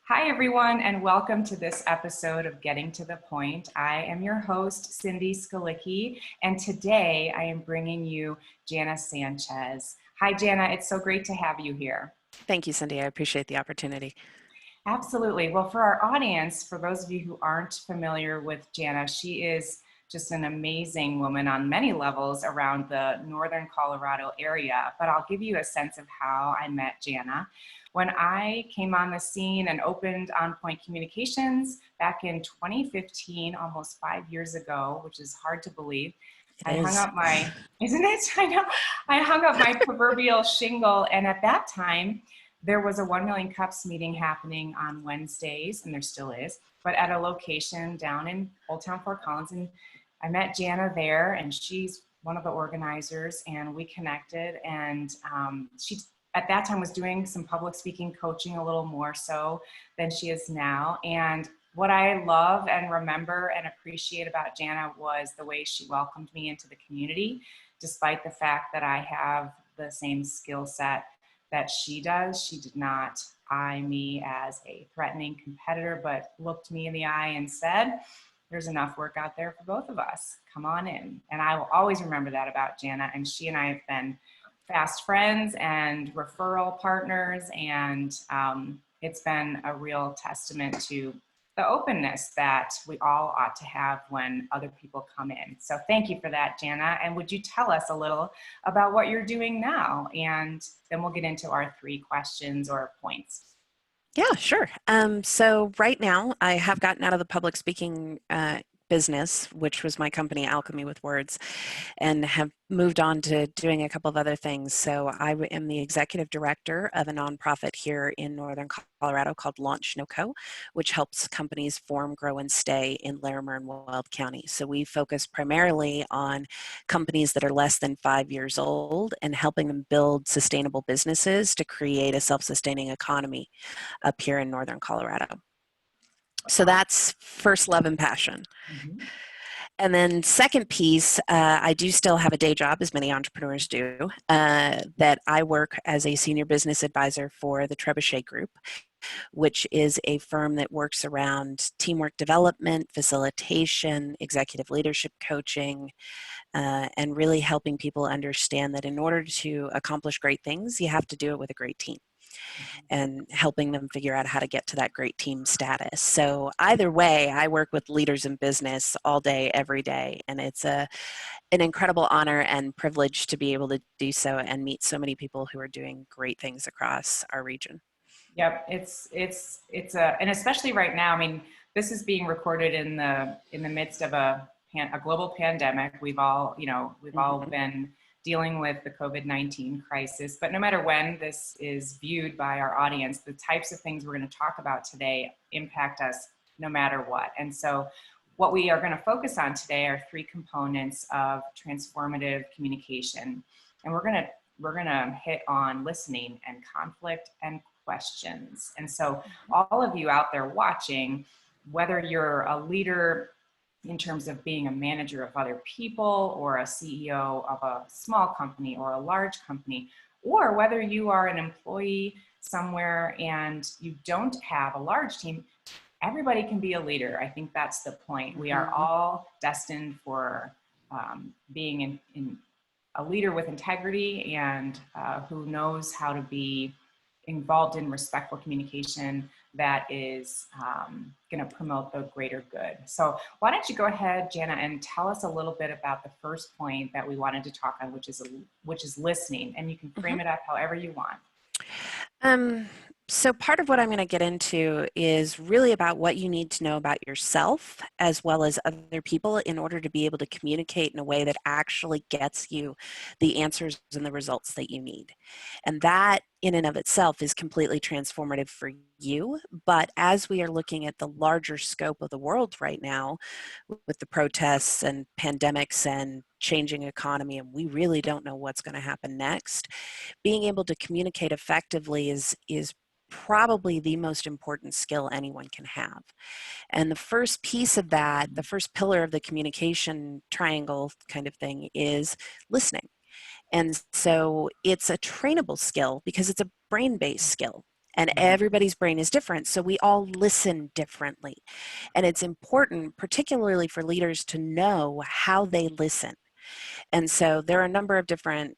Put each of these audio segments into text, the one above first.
Hi, everyone, and welcome to this episode of Getting to the Point. I am your host, Cindy Skalicki, and today I am bringing you Jana Sanchez. Hi, Jana. It's so great to have you here. Thank you, Cindy. I appreciate the opportunity. Absolutely. Well, for our audience, for those of you who aren't familiar with Jana, she is just an amazing woman on many levels around the northern Colorado area. But I'll give you a sense of how I met Jana. When I came on the scene and opened On Point Communications back in 2015, almost 5 years ago, which is hard to believe, I hung up my, isn't it? I know. I hung up my proverbial shingle, and at that time, there was a 1 Million Cups meeting happening on Wednesdays, and there still is, but at a location down in Old Town Fort Collins. And I met Jana there, and she's one of the organizers, and we connected. And she, at that time, was doing some public speaking coaching a little more so than she is now. And what I love and remember and appreciate about Jana was the way she welcomed me into the community, despite the fact that I have the same skill set that she does. She did not eye me as a threatening competitor, but looked me in the eye and said, there's enough work out there for both of us. Come on in. And I will always remember that about Jana. And she and I have been fast friends and referral partners. And it's been a real testament to the openness that we all ought to have when other people come in. So thank you for that, Jana. And would you tell us a little about what you're doing now? And then we'll get into our 3 questions or points. Yeah, sure. So right now I have gotten out of the public speaking business, which was my company, Alchemy with Words, and have moved on to doing a couple of other things. So I am the executive director of a nonprofit here in Northern Colorado called Launch No Co, which helps companies form, grow, and stay in Larimer and Weld County. So we focus primarily on companies that are less than 5 years old and helping them build sustainable businesses to create a self-sustaining economy up here in Northern Colorado. So that's first love and passion. Mm-hmm. And then second piece, I do still have a day job, as many entrepreneurs do, that I work as a senior business advisor for the Trebuchet Group, which is a firm that works around teamwork development, facilitation, executive leadership coaching, and really helping people understand that in order to accomplish great things, you have to do it with a great team, and helping them figure out how to get to that great team status. So either way, I work with leaders in business all day, every day, and it's an incredible honor and privilege to be able to do so and meet so many people who are doing great things across our region. Yep, and especially right now. I mean, this is being recorded in the midst of a global pandemic. We've all been dealing with the COVID-19 crisis. But no matter when this is viewed by our audience, the types of things we're going to talk about today impact us no matter what. And so what we are going to focus on today are 3 components of transformative communication. And we're going to hit on listening and conflict and questions. And so all of you out there watching, whether you're a leader in terms of being a manager of other people or a CEO of a small company or a large company, or whether you are an employee somewhere and you don't have a large team, everybody can be a leader. I think that's the point. We are all destined for being in a leader with integrity and who knows how to be involved in respectful communication that is going to promote the greater good. So why don't you go ahead, Jana, and tell us a little bit about the first point that we wanted to talk on, which is listening, and you can frame it up however you want. So part of what I'm going to get into is really about what you need to know about yourself as well as other people in order to be able to communicate in a way that actually gets you the answers and the results that you need. And that in and of itself is completely transformative for you. But as we are looking at the larger scope of the world right now with the protests and pandemics and changing economy, and we really don't know what's going to happen next, being able to communicate effectively is probably the most important skill anyone can have. And the first piece of that, the first pillar of the communication triangle kind of thing, is listening. And so it's a trainable skill because it's a brain-based skill. and everybody's brain is different. So we all listen differently. And it's important, particularly for leaders, to know how they listen. And so there are a number of different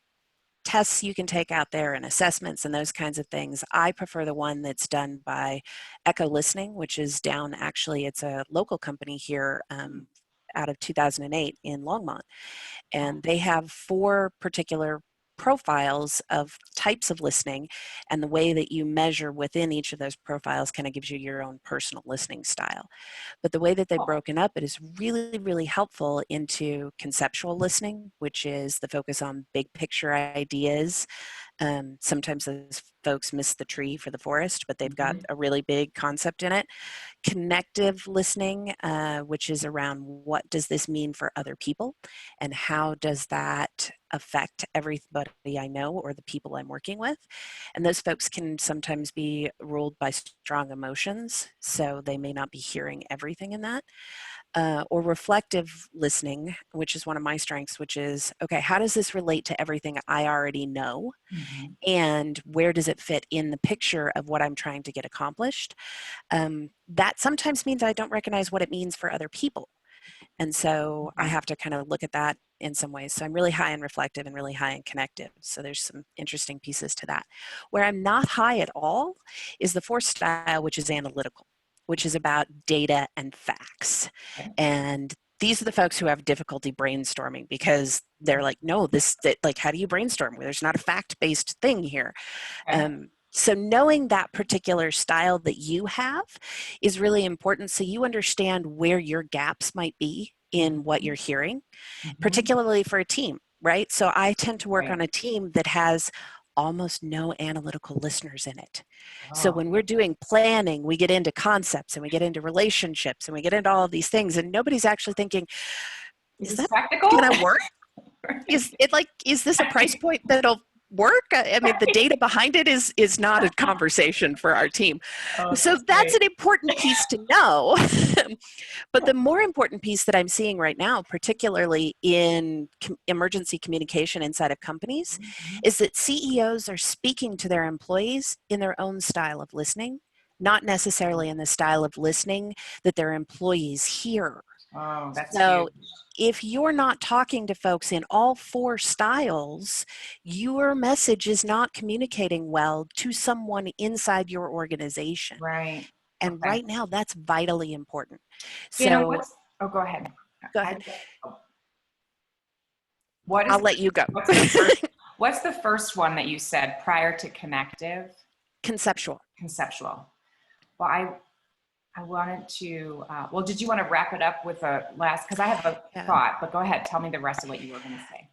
tests you can take out there and assessments and those kinds of things. I prefer the one that's done by Echo Listening, which is down, actually, it's a local company here out of 2008 in Longmont. And they have 4 particular profiles of types of listening, and the way that you measure within each of those profiles kind of gives you your own personal listening style. But the way that they've broken up it is really, really helpful into conceptual listening, which is the focus on big picture ideas. Sometimes those folks miss the tree for the forest, but they've got a really big concept in it. Connective listening, which is around what does this mean for other people, and how does that affect everybody I know or the people I'm working with. And those folks can sometimes be ruled by strong emotions, so they may not be hearing everything in that. Or reflective listening, which is one of my strengths, which is, okay, how does this relate to everything I already know? And where does it fit in the picture of what I'm trying to get accomplished? That sometimes means I don't recognize what it means for other people. And so I have to kind of look at that in some ways. So I'm really high in reflective and really high in connective. So there's some interesting pieces to that. Where I'm not high at all is the 4th style, which is analytical, which is about data and facts. And these are the folks who have difficulty brainstorming because they're like, no, like, how do you brainstorm? There's not a fact-based thing here. So knowing that particular style that you have is really important, so you understand where your gaps might be in what you're hearing, particularly for a team, right? So I tend to work on a team that has almost no analytical listeners in it. So when we're doing planning, we get into concepts and we get into relationships and we get into all of these things, and nobody's actually thinking, is that gonna work? Is this a price point that'll work? I mean, the data behind it is not a conversation for our team. So that's an important piece to know. But the more important piece that I'm seeing right now, particularly in emergency communication inside of companies, is that CEOs are speaking to their employees in their own style of listening, not necessarily in the style of listening that their employees hear. Oh, that's so huge. If you're not talking to folks in all 4 styles, your message is not communicating well to someone inside your organization. Right. And right now, that's vitally important. Jana, So, go ahead. Go ahead. I'll let you go. What's the first one that you said prior to connective? Conceptual. Conceptual. Well, I wanted to, did you want to wrap it up with a last, because I have a thought, but go ahead, tell me the rest of what you were going to say.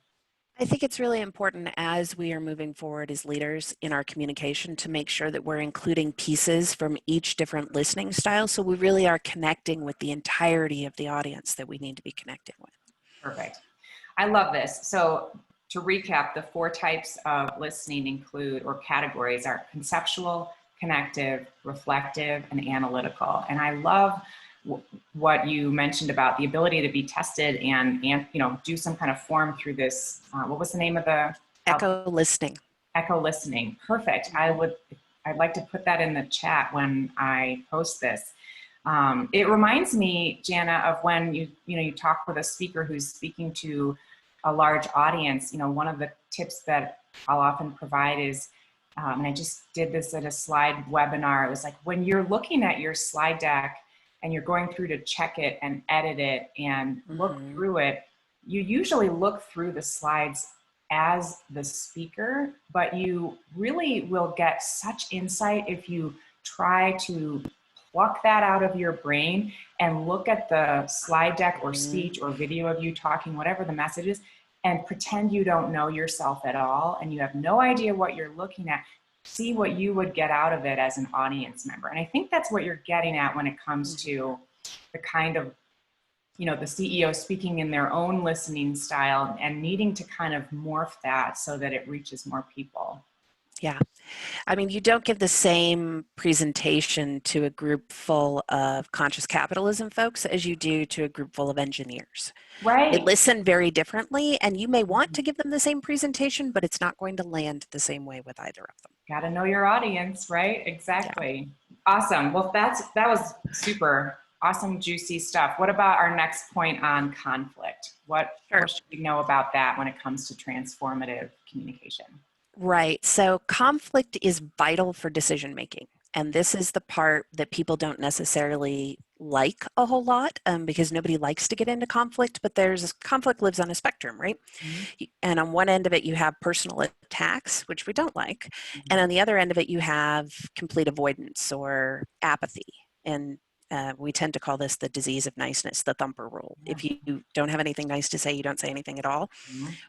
I think it's really important as we are moving forward as leaders in our communication to make sure that we're including pieces from each different listening style, so we really are connecting with the entirety of the audience that we need to be connecting with. Perfect. I love this. So to recap, the 4 types of listening include, or categories are conceptual, connective, reflective, and analytical. And I love what you mentioned about the ability to be tested and do some kind of form through this. What was the name of the? Echo listening. Echo listening. Perfect. I'd like to put that in the chat when I post this. It reminds me, Jana, of when you talk with a speaker who's speaking to a large audience. One of the tips that I'll often provide is, and I just did this at a slide webinar. It was like, when you're looking at your slide deck and you're going through to check it and edit it and look through it, you usually look through the slides as the speaker, but you really will get such insight if you try to pluck that out of your brain and look at the slide deck or speech or video of you talking, whatever the message is, and pretend you don't know yourself at all and you have no idea what you're looking at. See what you would get out of it as an audience member. And I think that's what you're getting at when it comes to the kind of, the CEO speaking in their own listening style and needing to kind of morph that so that it reaches more people. Yeah. I mean, you don't give the same presentation to a group full of conscious capitalism folks as you do to a group full of engineers. They Right. listen very differently, and you may want to give them the same presentation, but it's not going to land the same way with either of them. Got to know your audience, right? Yeah, Exactly. Awesome. Well, that was super awesome, juicy stuff. What about our next point on conflict? What sure. should we know about that when it comes to transformative communication? Right. So conflict is vital for decision making. And this is the part that people don't necessarily like a whole lot because nobody likes to get into conflict, but conflict lives on a spectrum, right? Mm-hmm. And on one end of it, you have personal attacks, which we don't like. And Mm-hmm. on the other end of it, you have complete avoidance or apathy. And we tend to call this the disease of niceness, the thumper rule. If you don't have anything nice to say, you don't say anything at all,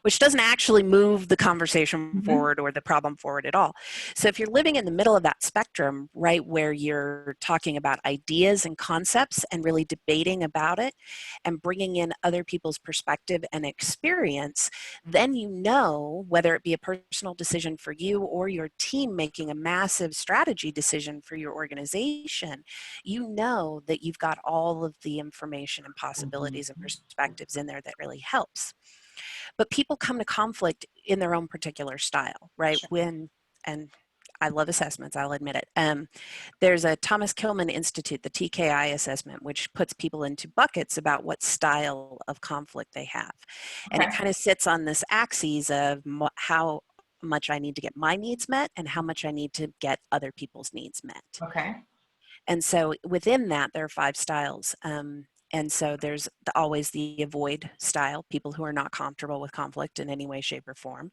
which doesn't actually move the conversation Mm-hmm. forward or the problem forward at all. So if you're living in the middle of that spectrum, right, where you're talking about ideas and concepts and really debating about it and bringing in other people's perspective and experience, then you know whether it be a personal decision for you or your team making a massive strategy decision for your organization, you know that you've got all of the information and possibilities and perspectives in there that really helps. But people come to conflict in their own particular style, right? Sure. And I love assessments, I'll admit it. There's a Thomas Kilmann Institute, the TKI assessment, which puts people into buckets about what style of conflict they have. And it Okay. kind of sits on this axis of how much I need to get my needs met and how much I need to get other people's needs met. Okay. And so within that, there are 5 styles. And so there's always the avoid style, people who are not comfortable with conflict in any way, shape, or form.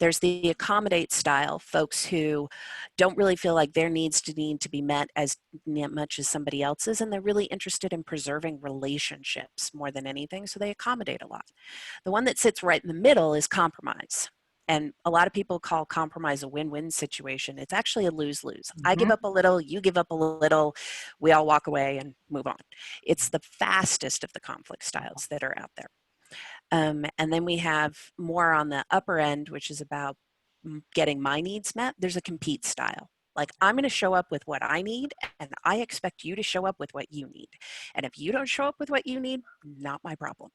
There's the accommodate style, folks who don't really feel like their needs need to be met as much as somebody else's, and they're really interested in preserving relationships more than anything, so they accommodate a lot. The one that sits right in the middle is compromise. And a lot of people call compromise a win-win situation. It's actually a lose-lose. I give Mm-hmm. up a little, you give up a little, we all walk away and move on. It's the fastest of the conflict styles that are out there. And then we have more on the upper end, which is about getting my needs met. There's a compete style. Like, I'm going to show up with what I need, and I expect you to show up with what you need. And if you don't show up with what you need, not my problem.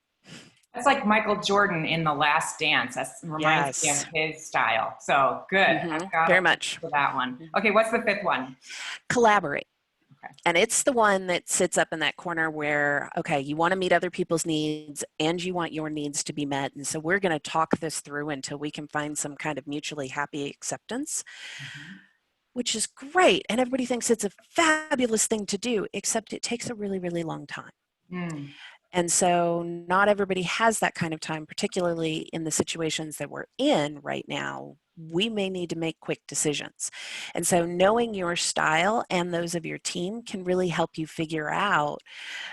That's like Michael Jordan in The Last Dance. That reminds me of Yes. his style. So good. I've got to Very look much. for that one. Okay, what's the fifth one? Collaborate. Okay. And it's the one that sits up in that corner where, okay, you want to meet other people's needs and you want your needs to be met. And so we're going to talk this through until we can find some kind of mutually happy acceptance, Mm-hmm. which is great. And everybody thinks it's a fabulous thing to do, except it takes a really, really long time. Mm. And so not everybody has that kind of time, particularly in the situations that we're in right now. We may need to make quick decisions. And so knowing your style and those of your team can really help you figure out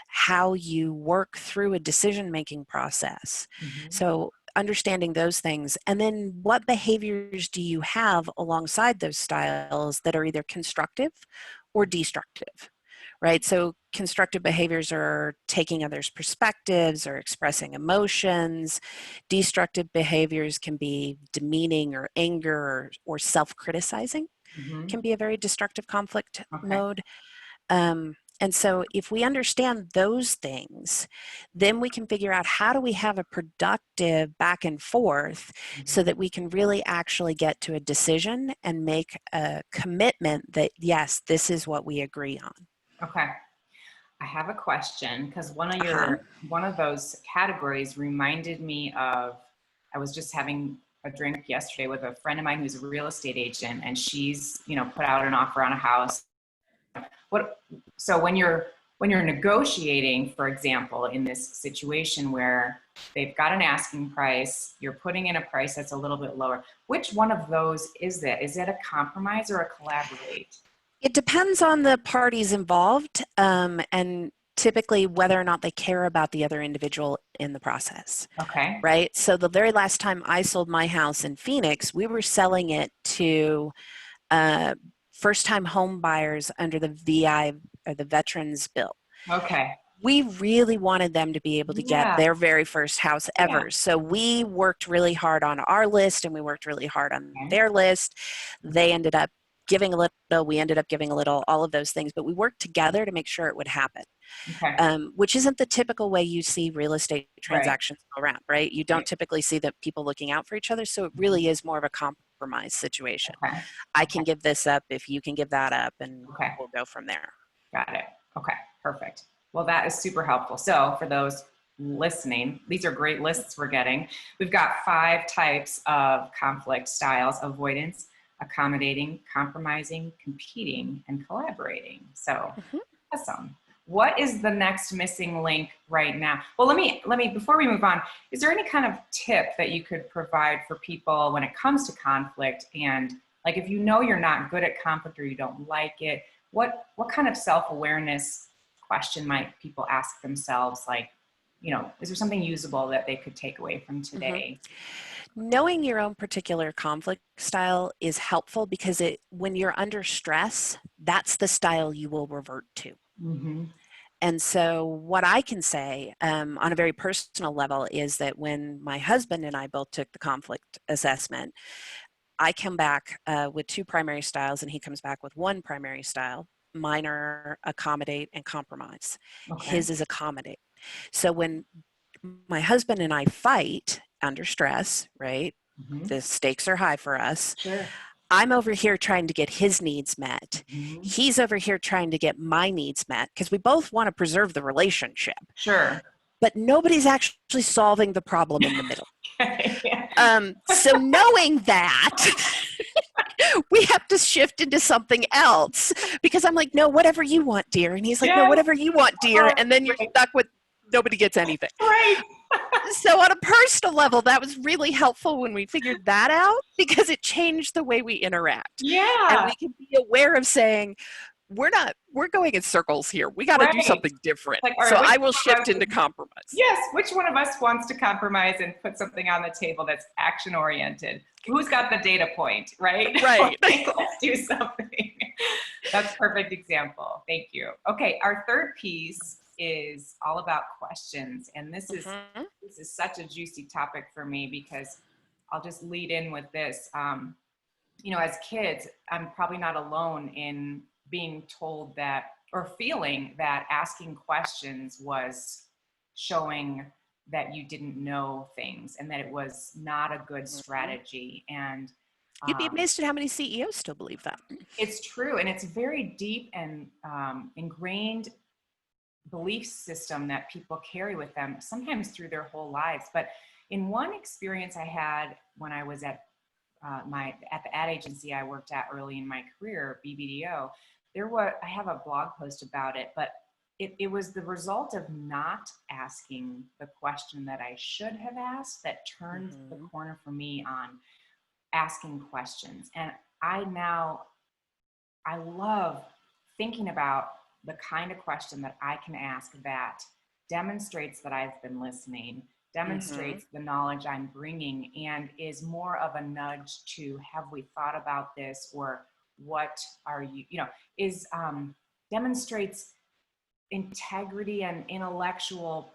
how you work through a decision-making process. Mm-hmm. So understanding those things, and then what behaviors do you have alongside those styles that are either constructive or destructive? Right? So constructive behaviors are taking others' perspectives or expressing emotions. Destructive behaviors can be demeaning or anger or self-criticizing, Mm-hmm. can be a very destructive conflict Okay. mode. And so if we understand those things, then we can figure out how do we have a productive back and forth so Mm-hmm. that we can really actually get to a decision and make a commitment that, yes, this is what we agree on. Okay. I have a question because Uh-huh. one of those categories reminded me of, I was just having a drink yesterday with a friend of mine who's a real estate agent, and she's, put out an offer on a house. What so when you're negotiating, for example, in this situation where they've got an asking price, you're putting in a price that's a little bit lower. Which one of those is that? Is it a compromise or a collaborate? It depends on the parties involved and typically whether or not they care about the other individual in the process, Okay. right? So the very last time I sold my house in Phoenix, we were selling it to first-time home buyers under the VI or the Veterans Bill. Okay. we really wanted them to be able to get Yeah. their very first house Yeah. ever. So we worked really hard on our list and we worked really hard on Okay. their list. They ended up giving a little, we ended up giving a little, all of those things, but we worked together to make sure it would happen. Okay. Which isn't the typical way you see real estate Right. transactions go around, right? You don't Right. typically see the people looking out for each other. So it really is more of a compromise situation. Okay. I Okay. can give this up if you can give that up, and Okay. we'll go from there. Got it. Okay. Perfect. Well, that is super helpful. So for those listening, these are great lists we're getting. We've got 5 types of conflict styles: avoidance, accommodating, compromising, competing, and collaborating. So awesome. What is the next missing link right now? Well, let me before we move on, is there any kind of tip that you could provide for people when it comes to conflict? And like, if you know you're not good at conflict or you don't like it, what kind of self-awareness question might people ask themselves? Like, is there something usable that they could take away from today? Knowing your own particular conflict style is helpful because when you're under stress, that's the style you will revert to. Mm-hmm. And so what I can say on a very personal level is that when my husband and I both took the conflict assessment, I come back with 2 primary styles and he comes back with 1 primary style. Mine are accommodate and compromise. Okay. His is accommodate. So when my husband and I fight under stress, right? Mm-hmm. The stakes are high for us. Sure. I'm over here trying to get his needs met. Mm-hmm. He's over here trying to get my needs met because we both want to preserve the relationship. Sure. But nobody's actually solving the problem in the middle. Yeah. So knowing that, we have to shift into something else because I'm like, no, whatever you want, dear. And he's like, no, Yes. whatever you want, dear. And then you're Right. stuck with nobody gets anything. Right. So on a personal level, that was really helpful when we figured that out because it changed the way we interact. And Yeah. we can be aware of saying, we're going in circles here. We got to do Right. something different. Like, all So right, I will shift into compromise. yes, which one of us wants to compromise and put something on the table that's action oriented? Who's got the data point, right? Right. Okay, let's do something. That's a perfect example. Thank you. Okay, our third piece is all about questions. And this is such a juicy topic for me because I'll just lead in with this. As kids, I'm probably not alone in being told that, or feeling that asking questions was showing that you didn't know things and that it was not a good strategy. And You'd be amazed at how many CEOs still believe that. it's true. And it's a very deep and ingrained belief system that people carry with them, sometimes through their whole lives. But in one experience I had when I was at the ad agency I worked at early in my career, BBDO, I have a blog post about it, but it was the result of not asking the question that I should have asked that turned the corner for me on asking questions. And I love thinking about the kind of question that I can ask that demonstrates that I've been listening, demonstrates the knowledge I'm bringing, and is more of a nudge to, have we thought about this, or what are you, demonstrates integrity and intellectual,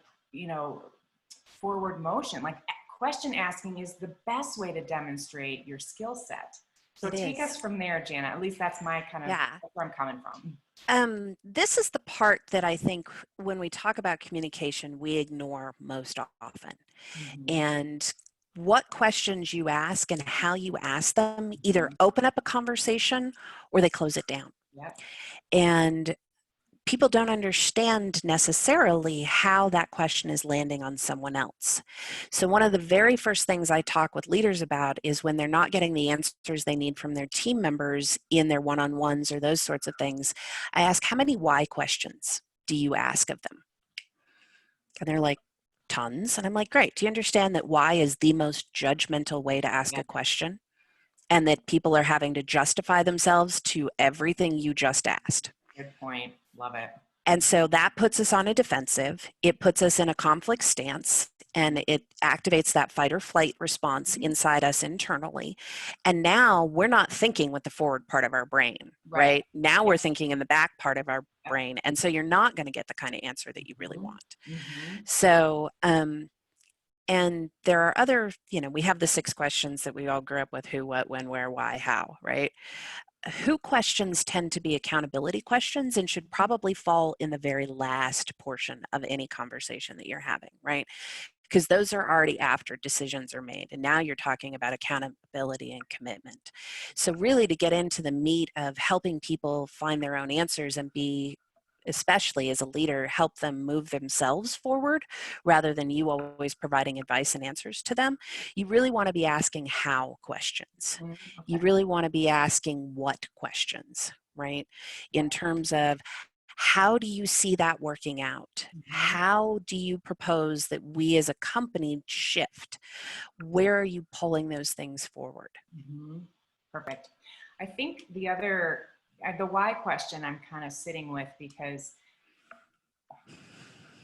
forward motion. Like, question asking is the best way to demonstrate your skill set. So take us from there, Jana. At least that's my kind of, that's where I'm coming from. This is the part that I think when we talk about communication, we ignore most often. And what questions you ask and how you ask them either open up a conversation or they close it down. Yep. And people don't understand necessarily how that question is landing on someone else. So one of the very first things I talk with leaders about is when they're not getting the answers they need from their team members in their one-on-ones or those sorts of things, I ask, how many why questions do you ask of them? And they're like, tons. And I'm like, great. Do you understand that why is the most judgmental way to ask a question? And that people are having to justify themselves to everything you just asked. Good point. Love it. And so that puts us on a defensive. It puts us in a conflict stance. and it activates that fight or flight response inside us internally. And now we're not thinking with the forward part of our brain, Right. right? Now Yeah. we're thinking in the back part of our Yeah. brain. And so you're not going to get the kind of answer that you really Mhm. want. Mhm. So, and there are other, we have the 6 questions that we all grew up with: who, what, when, where, why, how, right? Who questions tend to be accountability questions and should probably fall in the very last portion of any conversation that you're having, right? Because those are already after decisions are made. And now you're talking about accountability and commitment. So really, to get into the meat of helping people find their own answers and be, especially as a leader, help them move themselves forward rather than you always providing advice and answers to them, you really want to be asking how questions. Mhm. You Okay. really want to be asking what questions, right? Yeah. In terms of, how do you see that working out? Mhm. How do you propose that we as a company shift? Where are you pulling those things forward? Mhm. Perfect. I think the why question I'm kind of sitting with because,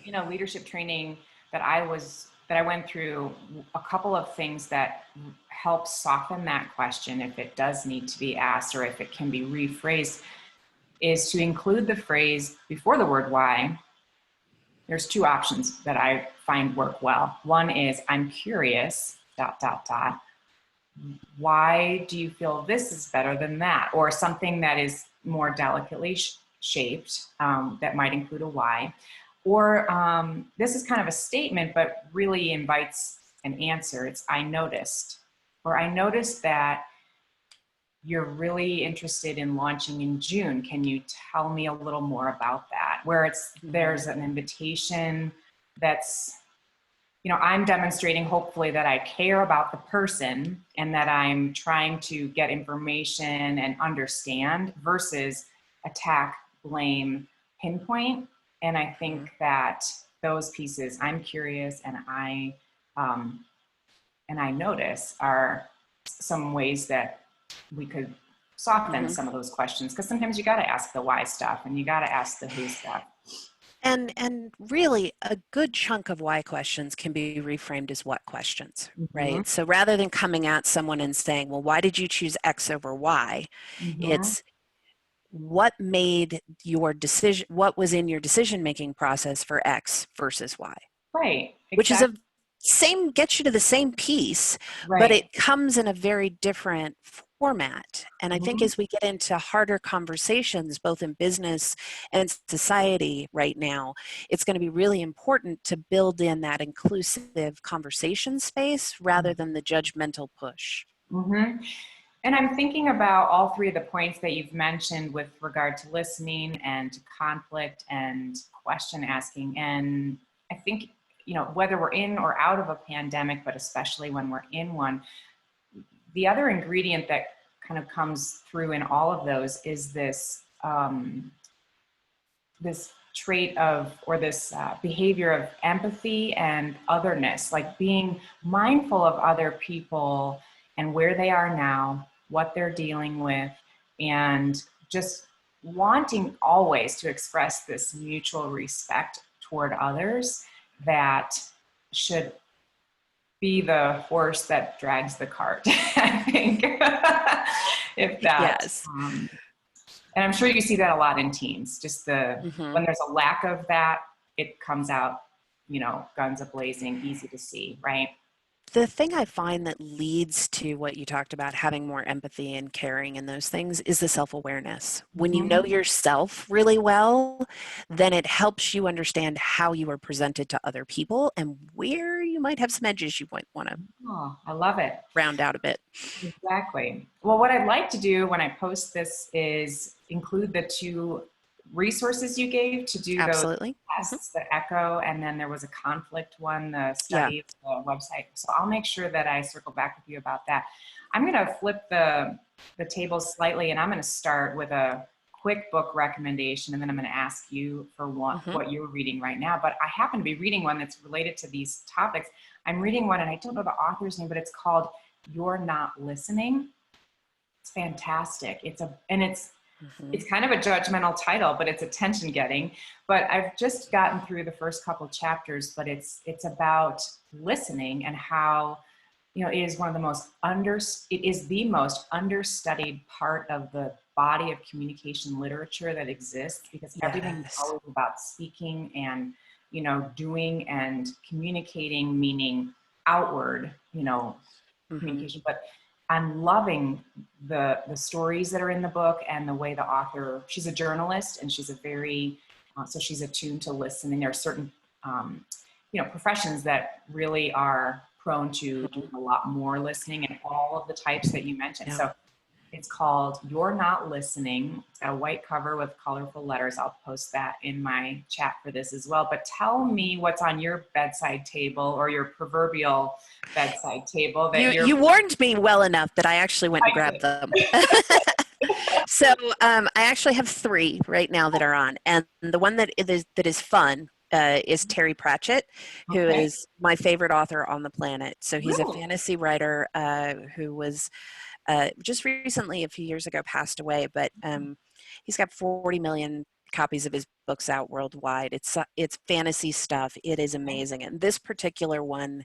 leadership training that I went through, a couple of things that help soften that question if it does need to be asked or if it can be rephrased is to include the phrase before the word why. There's 2 options that I find work well. One is, I'm curious, dot, dot, dot. Why do you feel this is better than that? Or something that is more delicately shaped, that might include a why. Or this is kind of a statement, but really invites an answer. It's, I noticed, or I noticed that you're really interested in launching in June. Can you tell me a little more about that? Where there's an invitation that's, I'm demonstrating hopefully that I care about the person and that I'm trying to get information and understand versus attack, blame, pinpoint. And I think that those pieces, I'm curious um, and I notice, are some ways that we could soften Mm-hmm. some of those questions, because sometimes you got to ask the why stuff and you got to ask the who stuff. And really, a good chunk of why questions can be reframed as what questions, Mm-hmm. right? So rather than coming at someone and saying, well, why did you choose X over Y? Mm-hmm. It's, what made your decision, what was in your decision-making process for X versus Y? Right. Which is Exactly. gets you to the same piece, but Right. it comes in a very different format. And I think Mm-hmm. as we get into harder conversations, both in business and society right now, it's going to be really important to build in that inclusive conversation space rather than the judgmental push. Mm-hmm. And I'm thinking about all 3 of the points that you've mentioned with regard to listening and to conflict and question asking. And I think, whether we're in or out of a pandemic, but especially when we're in one, the other ingredient that kind of comes through in all of those is this trait of, or this behavior of empathy and otherness, like being mindful of other people and where they are now, what they're dealing with, and just wanting always to express this mutual respect toward others that should be the horse that drags the cart, I think. if that, Yes. um, and I'm sure you see that a lot in teams, just Mm-hmm. when there's a lack of that, it comes out, guns a-blazing, easy to see, right? The thing I find that leads to what you talked about, having more empathy and caring and those things, is the self-awareness. When you know Mm-hmm. yourself really well, then it helps you understand how you are presented to other people and where you might have some edges you might want to Oh, I love it. round out a bit. Exactly. Well, what I'd like to do when I post this is include the 2 resources you gave to do those Absolutely. Hmm. tests, the echo, and then there was a conflict one, the Yeah. study, the website. So I'll make sure that I circle back with you about that. I'm going to flip the tables slightly, and I'm going to start with a quick book recommendation, and then I'm going to ask you for Hmm. what you're reading right now. But I happen to be reading one that's related to these topics. I'm reading one, and I don't know the author's name, but it's called You're Not Listening. It's fantastic. Hmm. It's kind of a judgmental title, but it's attention getting. But I've just gotten through the first couple chapters, but it's about listening and how, you know, it is one of the most it is the most understudied part of the body of communication literature that exists, because everything is Yes. always about speaking and, you know, doing and communicating, meaning outward, you know, Mm-hmm. communication. But I'm loving the stories that are in the book and the way the author, she's a journalist and she's a very, so she's attuned to listening. There are certain, you know, professions that really are prone to Mm-hmm. doing a lot more listening, and all of the types that you mentioned. Yeah. So it's called You're Not Listening. It's got a white cover with colorful letters. I'll post that in my chat for this as well. But tell me what's on your bedside table, or your proverbial bedside table, that you're. You warned me well enough that I actually went and grabbed them. So I actually have 3 right now that are on, and the one that is fun is Terry Pratchett, who Okay. is my favorite author on the planet. So he's a Really? fantasy writer who was just recently, a few years ago, passed away, but he's got 40 million copies of his books out worldwide. It's fantasy stuff. It is amazing, and this particular one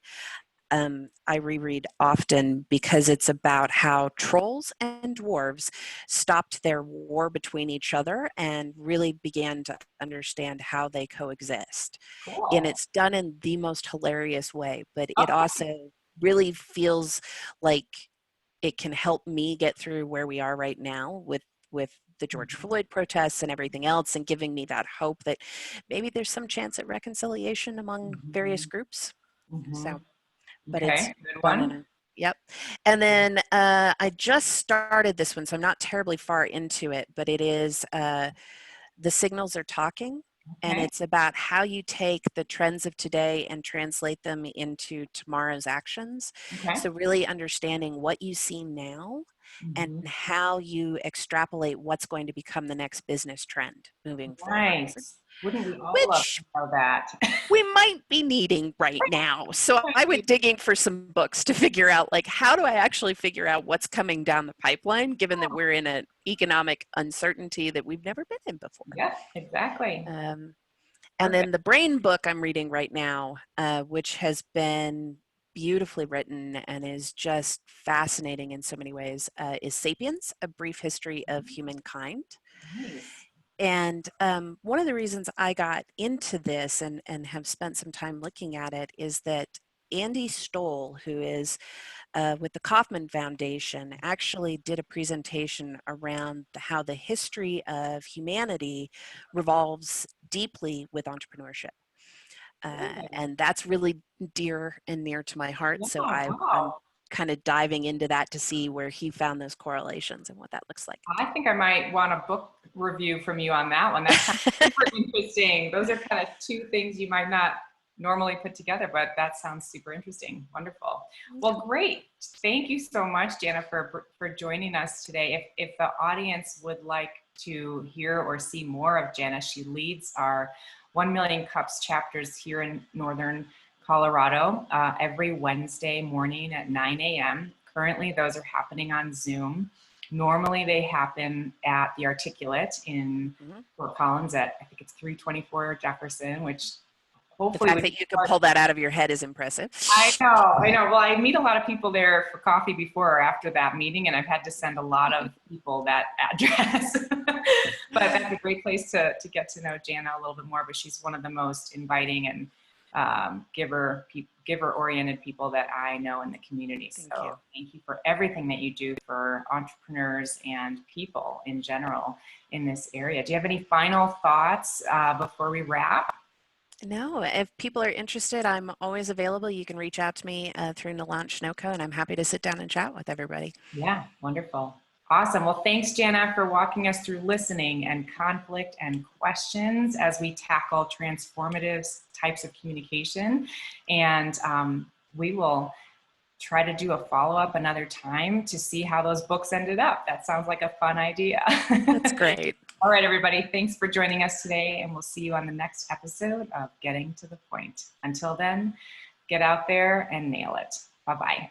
I reread often because it's about how trolls and dwarves stopped their war between each other and really began to understand how they coexist. And Cool. it's done in the most hilarious way, but it Okay. also really feels like it can help me get through where we are right now with the George Floyd protests and everything else, and giving me that hope that maybe there's some chance at reconciliation among various Mhm. groups. Mhm. So but it's Okay. Good fun one. and yep. And then I just started this one, so I'm not terribly far into it, but it is The Signals Are Talking. And Okay. it's about how you take the trends of today and translate them into tomorrow's actions. Okay. So really understanding what you see now and Mhm. how you extrapolate what's going to become the next business trend moving forward, Nice. Wouldn't we all love which to know that? we might be needing right now. So I went digging for some books to figure out, like, how do I actually figure out what's coming down the pipeline, given that we're in an economic uncertainty that we've never been in before. Yep, exactly. Um, and Perfect. then the brain book I'm reading right now, which has been beautifully written and is just fascinating in so many ways, is Sapiens, A Brief History of Humankind. Nice. And one of the reasons I got into this and have spent some time looking at it is that Andy Stoll, who is with the Kauffman Foundation, actually did a presentation around how the history of humanity revolves deeply with entrepreneurship. Cool. And that's really dear and near to my heart. Yeah, So I'm wow. kind of diving into that to see where he found those correlations and what that looks like. I think I might want a book review from you on that one. That sounds super interesting. Those are kind of two things you might not normally put together, but that sounds super interesting. Wonderful. Well, great. Thank you so much, Jana, for joining us today. If the audience would like to hear or see more of Jana, she leads our 1 Million Cups chapters here in Northern Colorado every Wednesday morning at 9 a.m. Currently, those are happening on Zoom. Normally they happen at the Articulate in Mhm. Fort Collins at, I think it's 324 Jefferson, which The hopefully fact with that you can pull that out of your head is impressive. I know, I know. Well, I meet a lot of people there for coffee before or after that meeting, and I've had to send a lot of people that address. But that's a great place to get to know Jana a little bit more. But she's one of the most inviting and giver-oriented people that I know in the community. Thank you. So thank you for everything that you do for entrepreneurs and people in general in this area. Do you have any final thoughts before we wrap? No, if people are interested, I'm always available. You can reach out to me through Launch Noco, and I'm happy to sit down and chat with everybody. Yeah, wonderful. Awesome. Well, thanks, Jana, for walking us through listening and conflict and questions as we tackle transformative types of communication. And we will try to do a follow-up another time to see how those books ended up. That sounds like a fun idea. That's great. All right, everybody. Thanks for joining us today, and we'll see you on the next episode of Getting to the Point. Until then, get out there and nail it. Bye-bye.